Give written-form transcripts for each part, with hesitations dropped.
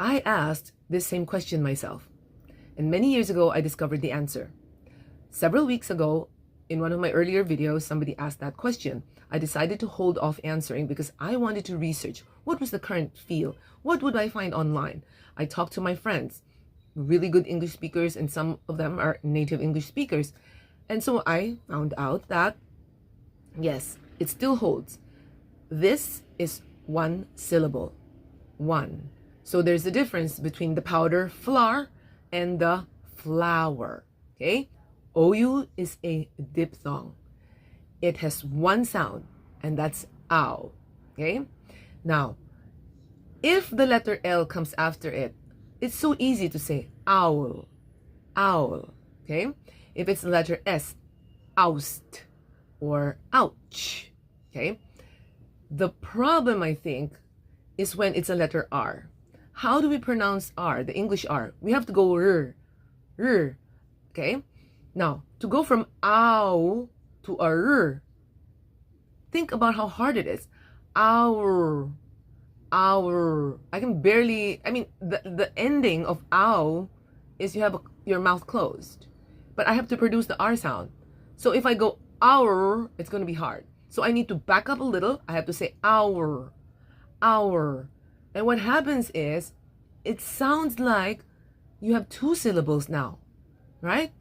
I asked this same question myself. And many years ago, I discovered the answer. Several weeks ago, in one of my earlier videos, somebody asked that question. I decided to hold off answering because I wanted to research what was the current feel. What would I find online? I talked to my friends, really good English speakers, and some of them are native English speakers. And so I found out that, yes, it still holds. This is one syllable. One. So there's a difference between the powder flour and the flower. Okay? OU is a diphthong. It has one sound, and that's ow. Okay? Now, if the letter L comes after it, it's so easy to say owl. Owl. Okay? If it's the letter S, oust or ouch. Okay? The problem, I think, is when it's a letter R. How do we pronounce R, the English R? We have to go r. Okay? Now, to go from ow to a r, think about how hard it is. Our. I can barely, the ending of ow is you have your mouth closed. But I have to produce the R sound. So if I go our, it's going to be hard. So I need to back up a little. I have to say our. And what happens is, it sounds like you have two syllables now, right?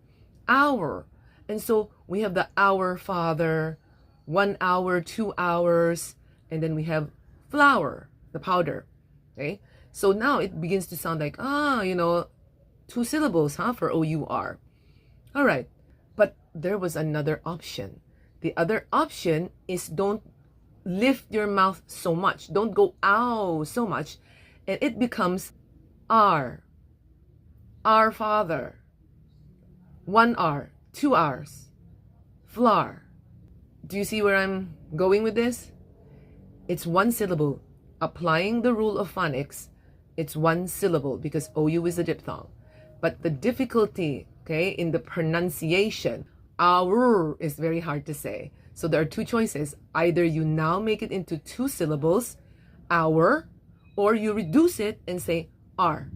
Our. And so we have the our father, 1 hour, 2 hours, and then we have flour, the powder, okay? So now it begins to sound like, 2 syllables, for O-U-R. All right, but there was another option. The other option is don't lift your mouth so much. Don't go ow so much. And it becomes R. Our father. 1 hour, 2 hours. Flour. Do you see where I'm going with this? It's one syllable. Applying the rule of phonics, it's one syllable because OU is a diphthong. But the difficulty, okay, in the pronunciation, our is very hard to say. So there are two choices. Either you now make it into 2 syllables, our, or you reduce it and say R.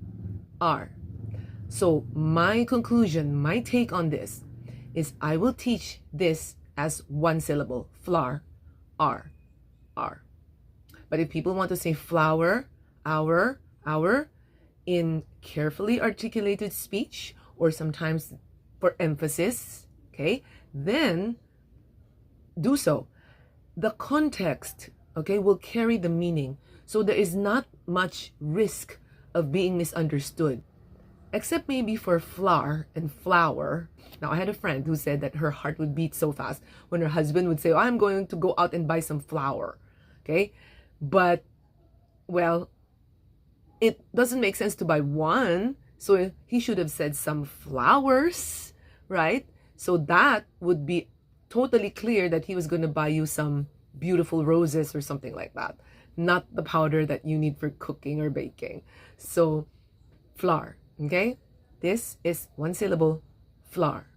So my conclusion, my take on this is I will teach this as 1 syllable, flour, R. But if people want to say flower, our, in carefully articulated speech, or sometimes for emphasis, okay, then do so. The context, okay, will carry the meaning. So there is not much risk of being misunderstood, except maybe for flour and flower. Now, I had a friend who said that her heart would beat so fast when her husband would say, I'm going to go out and buy some flour, okay? But, well, it doesn't make sense to buy one, so he should have said some flowers, right? So that would be totally clear that he was going to buy you some beautiful roses or something like that, not the powder that you need for cooking or baking. So, flour, okay? This is 1 syllable, flour.